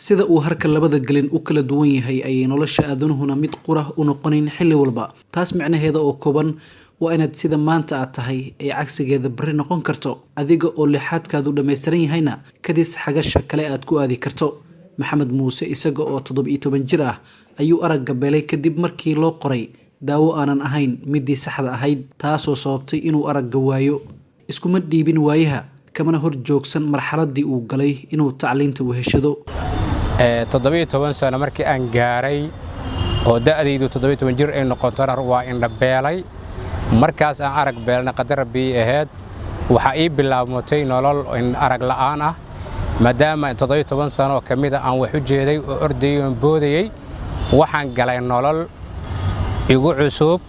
sida uu harka labada gelin u kala duwan yahay ayay nolosha aadanuhuna mid qura u noqonin xilli walba. taas macnaheeda oo kooban waa inaad sida maanta aad tahay ay cagsigeeda bari noqon karto, adiga oo lixaadkaadu dhammaystiran yahayna kadis xagasha kale aad ku aadi karto. maxamed muuse isaga oo 17 jir ah ayuu aragga beelay kadib markii loo qoray daawo aanan ahayn midii saxda ahayd, taasoo sababtay inuu aragga waayo. iskuma dhiibin waayaha, kamana hor joogsan marxaladii uu galay inuu tacliinta weheshado. 17 sano markii aan gaaray oo da'daydu 17 jir ay noqotona waa indha beelay. markaas aan arag beelna qadar rabbi ahayd waxa ii bilaabmatay nolol arag la'aan ah, maadaama 17 sano kamid aan wax u jeeday oo orday oo boodayay. waxaan galay nolol igu cusub,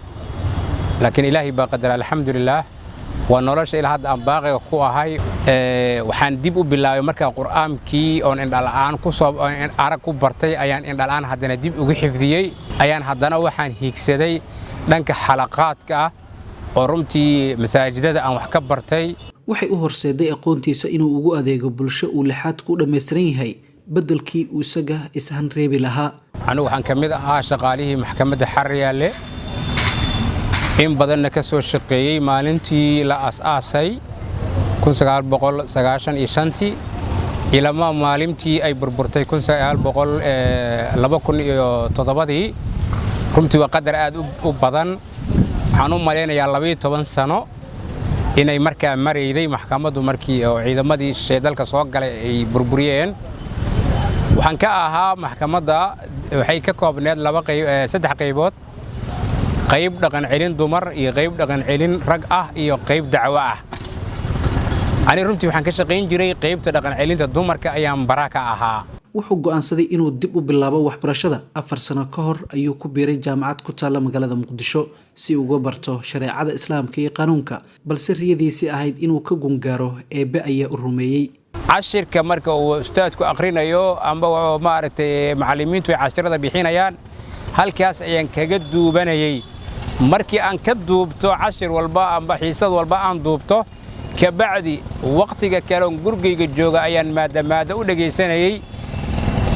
laakiin ilaahay baa qadar alxamdulillah waa nolosha ilaa hadda aan baaqiga ku ahay. waxaan dib u bilaabay markaa qur'aankii oo indhala'aan ku soo arag ku bartay ayaan indhala'aan haddana dib ugu xifdiyay. ayaan haddana waxaan hiigsaday dhanka xalaqaadka oo runtii masaajidada aan wax ka bartay. waxay u horseeday aqoontiisa inuu ugu adeego bulsho uu lixaad ku dhammaystiran yahay beddelkii uu isaga ishan reebi lahaa. anigu waxaan ka mid ahaa shaqaalihii maxkamadda Xaryaale, in badanna ka soo shaqeeyay maalintii la aas-aasay 1995 ilaa maalintii ay burburtay 2007. runtii waa qadar aad u badan. waxaan u maleynayaa 12 sano inay markaa marayday maxkamaddu markii oo ciidamadii dalka soo galay ay burburiyeen. waxaan ka ahaa maxkamadda waxay ka koobneed 3 qaybood: qayb dhaqan celin dumar iyo qayb dhaqan celin rag ah iyo qayb dacwo ah. ani runtii waxaan ka shaqayn jiray qaybta dhaqan celinta dumarka ayaan baraka ahaa. wuxuu go'aansaday inuu dib u bilaabo waxbarashada. 4 sano ka hor ayuu ku biiray jaamacad ku taalla magaalada Muqdisho si uu uga barto shareecada islaamka iyo qaanuunka, balse riyadiisii ahayd inuu ka gungaaro eebbe ayaa u rumeeyay. cashirka marka uu ustaadku aqrinayo amba maaragtay macallimiintu ay cashirada bixinayaan, halkaas ayaan kaga duubanayay. markii aan ka duubto cashir walba amba xiisad walba aan duubto kabacdi waqtiga kale oo gurigayga jooga ayaan maadaama u dhageysanayay.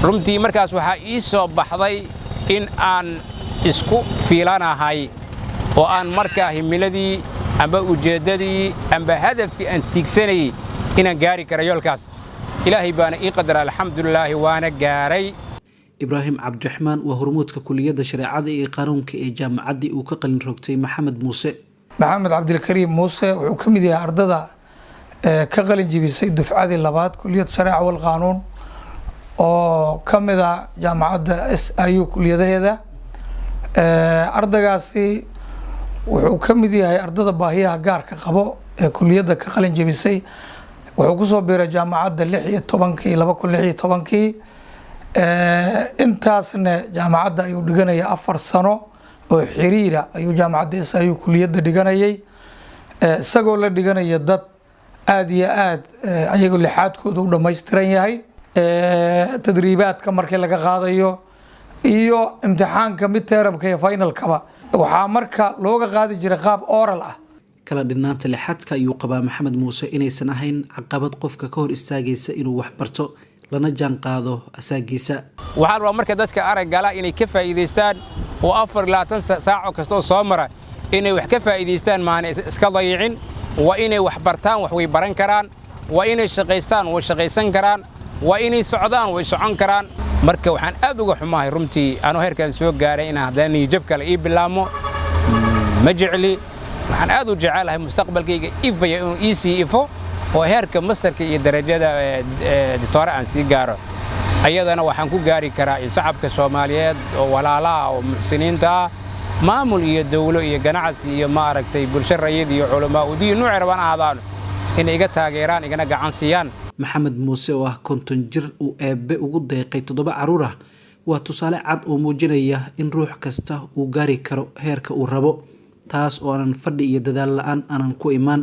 runtii markaas waxaa ii soo baxday in aan isku fiilanahay oo aan markaa himiladii amba ujeedadii amba hadafkii aan tiigsanayay inaan gaari karo yoolkaas. ilaahay baana ii qadar alxamdulillah waana gaaray. ibraahim cabdiraxmaan waa hormuudka kuliyadda shareecada iyo qaanuunka ee jaamacaddii uu ka qalin rogtay maxamed muuse. maxamed cabdilkariim muuse wuxuu ka mid yahay ardada ka qalin jibisay dufcadii labaad kuliyadda shareeca wal qaanuun oo ka mid ah jaamacadda SIU kuliyadaheeda. ardagaasi wuxuu ka mid yahay ardada baahiyaha gaarka qabo ee kuliyadda ka qalin jibisay. wuxuu kusoo biiray jaamacadda 2016 intaasna jaamacadda ayuu dhiganaya 4 sano oo xiriira ayuu jaamacadda SIU kuliyadda dhiganayay, isagoo la dhiganaya dad aad iyo aad ayagu lixaadkooda u dhammaystiran yahay. tadriibaadka markii laga qaadayo iyo imtixaanka midtermka iyo finalkaba waxaa marka looga qaadi jiray qaab oral ah. kala dhinaanta lixaadka ayuu qabaa maxamed muuse inaysan ahayn caqabad qofka ka hor istaagaysa inuu wax barto lana jaan qaado asaagiisa. waxaan rabaa marka dadka araggala inay ka faa'iidaystaan oo 24 saac kasta soo mara inay wax ka faa'iidaystaan, maana iska dayicin. waa inay wax bartaan, wax way baran karaan. waa inay shaqaystaan, way shaqaysan karaan. waa inay socdaan, way socon karaan. marka waxaan aad uga xumahay runtii anoo heerkan soo gaaray in haddana niyad kale ii bilaamo ma jecli. waxaan aad u jecelahay mustaqbalkayga ifaya inuu ii sii ifo oo heerka masterka iyo darajada doctor aan sii gaaro. ayadana waxaan ku gaari karaa in shacabka Soomaaliyeed oo walaalaha oo muxsiniinta maamul iyo dawlo iyo ganacsi iyo maaragtay bulsho rayid iyo culamaa u diin nooc rabaan aadaan in iga taageeraan igana gacan siiyaan. maxamed muuse oo ah 50 jir uu eebbe ugu deeqay 7 caruur ah waa tusaale cad oo muujinaya in ruux kasta uu gaari karo heerka uu rabo, taas oo aanan fadhi iyo dadaal la'aan aanan ku imaan.